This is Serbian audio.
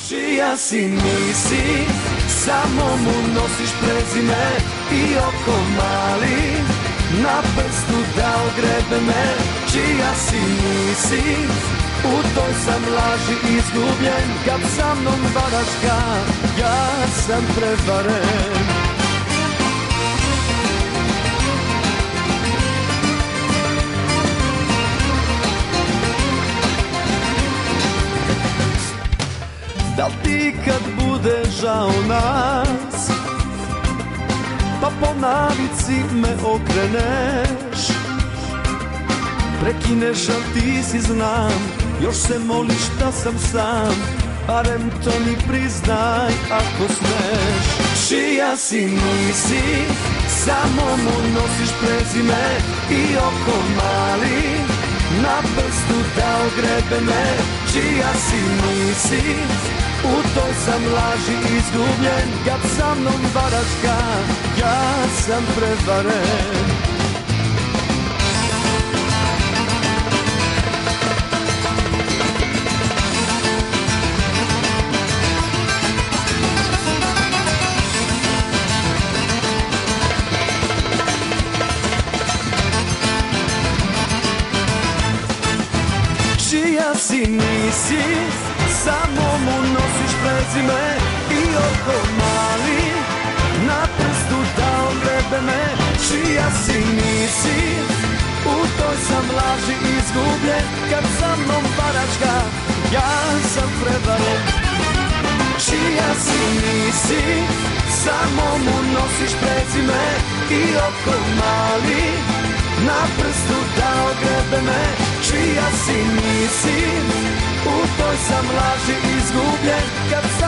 Čija si nisi, samo mu nosiš prezime i oko mali, na prstu da ogrebe me. Čija si nisi, u toj sam laži izgubljen, kad sa mnom varaš ga, ja sam prevaren. Da li ti kad bude žao nas, pa po navici me okreneš, prekineš, al ti si znam, još se moliš da sam sam, barem to mi priznaj ako smeš. Čija si nisi, samo mu nosiš prezime i oko mali, na prstu da ogrebe me. Čija si nisi, u toj sam laži izgubljen, kad sa mnom varaš ga, ja sam prevaren. Čija si nisi, samo mu nosiš prezime i oko mali, na prstu da ogrebe me. Čija si nisi, u toj sam laži izgubljen, kad sa mnom varaš ga, ja sam prevaren. Čija si nisi, samo mu nosiš prezime i oko mali, na prstu da ogrebe me. Čija si nisi, u toj sam laži izgubljen, kad sam